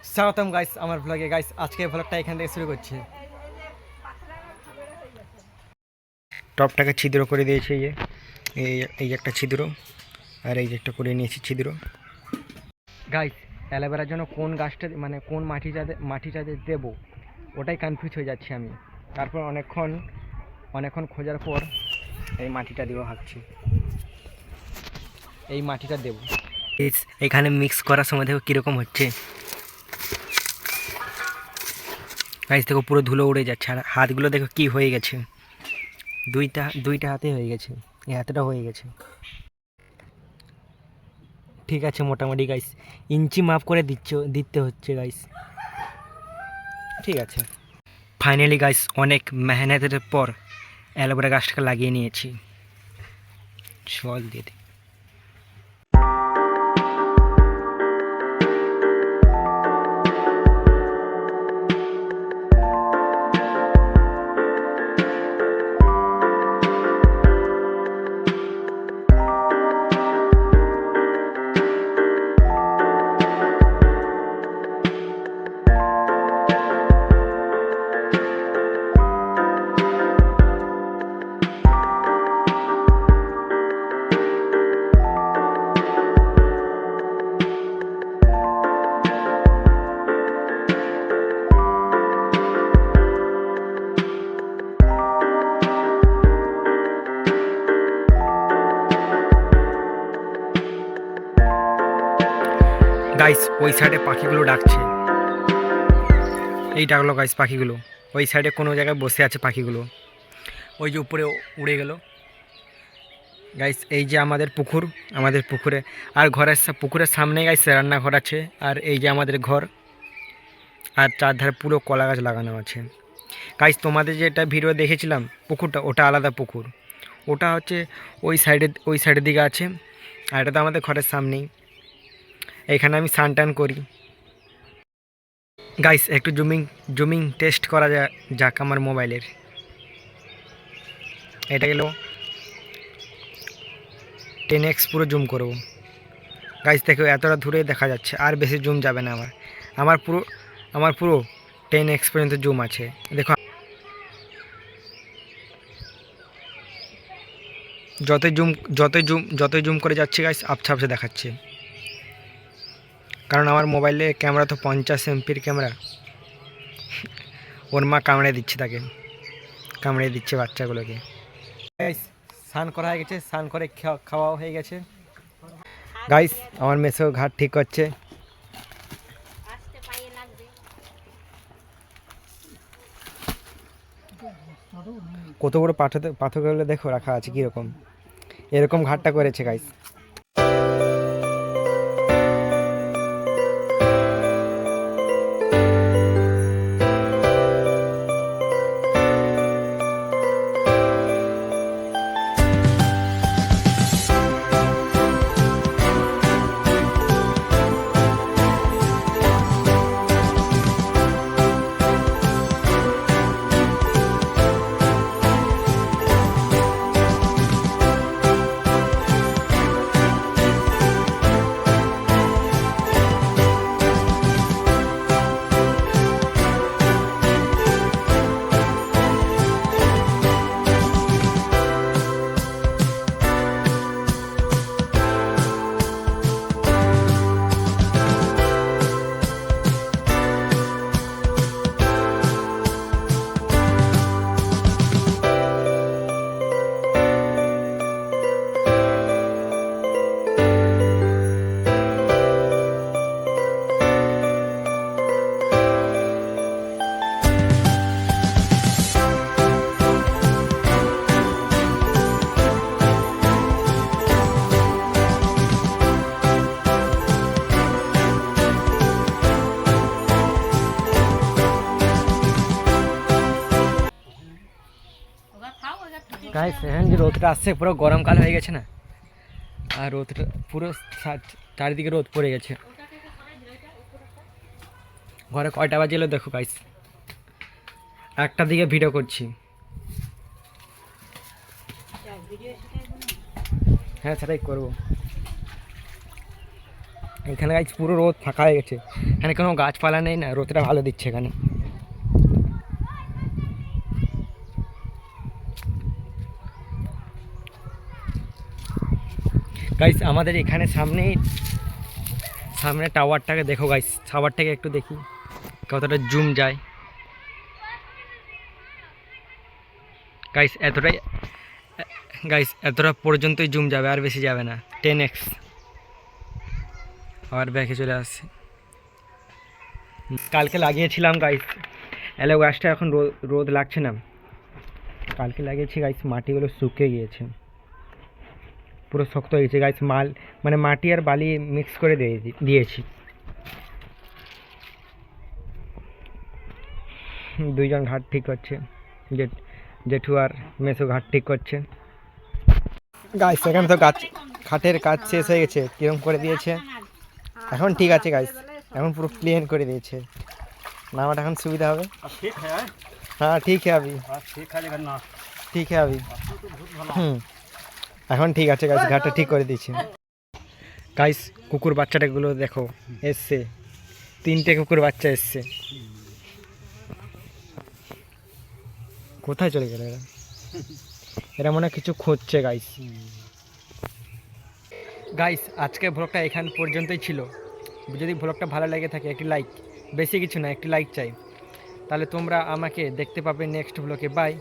স্বাগতম গাইস আমার ভ্লগে। গাইস আজকে ভ্লগটা এখান থেকে শুরু করছি। টপটাকে ছিদ্র করে দিয়েছে, এই একটা ছিদ্র, আর এই যে একটা করে নিয়েছি ছিদ্র। গাইস অ্যালোভেরার জন্য কোন গাছটা মানে কোন মাটিটাতে দেবো ওটাই কনফিউজ হয়ে যাচ্ছি আমি। তারপর অনেকক্ষণ খোঁজার পর এই মাটিটা দেবো ভাবছি, এই মাটিটা দেবো। এখানে মিক্স করার সময় দেখো কীরকম হচ্ছে গাইস, দেখো পুরো ধুলো উড়ে যাচ্ছে, আর হাতগুলো দেখো কি হয়ে গেছে, দুইটা হাতে হয়ে গেছে, এই হাতটা হয়ে গেছে। ঠিক আছে মোটামুটি গাইস, ইঞ্চি মাপ করে দিতে হচ্ছে গাইস। ঠিক আছে ফাইনালি গাইস অনেক মেহনতের পর অ্যালোভেরা গাছটাকে লাগিয়ে নিয়েছি। জল দিয়ে দিই। গাইস ওই সাইডে পাখিগুলো ডাকছে, এই ডাকলো গাইস পাখিগুলো। ওই সাইডে কোনো জায়গায় বসে আছে পাখিগুলো, ওই যে উপরে উড়ে গেল। গাইস এই যে আমাদের পুকুরে আর পুকুরের সামনে গাইস রান্নাঘর আছে, আর এই যে আমাদের ঘর, আর চারধারে পুরো কলা গাছ লাগানো আছে। গাইস তোমাদের যেটা ভিডিও দেখেছিলাম পুকুরটা, ওটা আলাদা পুকুর, ওটা হচ্ছে ওই সাইডের দিকে আছে, আর এটা তো আমাদের ঘরের সামনেই। এখানে আমি স্নান টান করি। গাইস একটু জুমিং টেস্ট করা যাক আমার মোবাইলের। এটা গেল 10x পুরো জুম করব। গাইস দেখো এতটা দূরে দেখা যাচ্ছে, আর বেশি জুম যাবে না আমার পুরো 10x পর্যন্ত জুম আছে। দেখো যতই জুম করে যাচ্ছে গাইস আবছা দেখাচ্ছে, কারণ আমার মোবাইলে ক্যামেরা তো 50 MP ক্যামেরা। ওর মা কামড়ে দিচ্ছে বাচ্চাগুলোকে। গাইস স্নান করা হয়ে গেছে, স্নান করে খাওয়াও হয়ে গেছে। গাইস আমার মেসো ঘাট ঠিক করছে। কত বড় পাথরগুলো দেখো রাখা আছে কীরকম, এরকম ঘাটটা করেছে গাইস। গাইস এখন যে রোদটা আসছে পুরো গরমকাল হয়ে গেছে না, আর রোদটা পুরো চারিদিকে রোদ পড়ে গেছে। ঘরে কয়টা বাজে দেখো গাইস, একটা দিকে ভিডিও করছি। হ্যাঁ সেটাই করবো। এখানে গাইস পুরো রোদ ফাঁকা হয়ে গেছে, এখানে কোনো গাছপালা নেই না, রোদটা ভালো দিচ্ছে এখানে। গাইস আমাদের এখানে সামনে টাওয়ারটাকে দেখো গাইস, টাওয়ারটাকে একটু দেখি কতটা জুম যায়। গাইস এতটা পর্যন্তই জুম যাবে, আর বেশি যাবে না, 10x। আবার ব্যাকে চলে আসছে। কালকে লাগিয়েছিলাম গাইস এলো গাছটা, এখন রোদ লাগছে না। কালকে লাগিয়েছি গাইস, মাটিগুলো শুকিয়ে গিয়েছে, পুরো শক্ত হয়ে গেছে গাইস। মানে মাটি আর বালি মিক্স করে দিয়েছি। দুইজন ঘাট ঠিক করছে, জেঠু আর মেসো ঘাট ঠিক করছে। গাইস এখানে তো খাটের কাজ শেষ হয়ে গেছে, কিরম করে দিয়েছে। এখন ঠিক আছে গাইস, এখন পুরো প্লেন করে দিয়েছে, নামাটা এখন সুবিধা হবে। হ্যাঁ ঠিক আছে ঠিক আছে এখন ঠিক আছে গাইস, ঘাটটা ঠিক করে দিয়েছে। গাইস কুকুর বাচ্চাটাগুলো দেখো এসছে, 3টে কুকুর বাচ্চা এসছে। কোথায় চলে গেল এরা? এরা মনে হয় কিছু খুঁজছে গাইস। গাইস আজকে ব্লগটা এখান পর্যন্তই ছিল। যদি ব্লগটা ভালো লেগে থাকে একটি লাইক, বেশি কিছু না, একটি লাইক চাই, তাহলে তোমরা আমাকে দেখতে পাবে নেক্সট ব্লগে। বাই।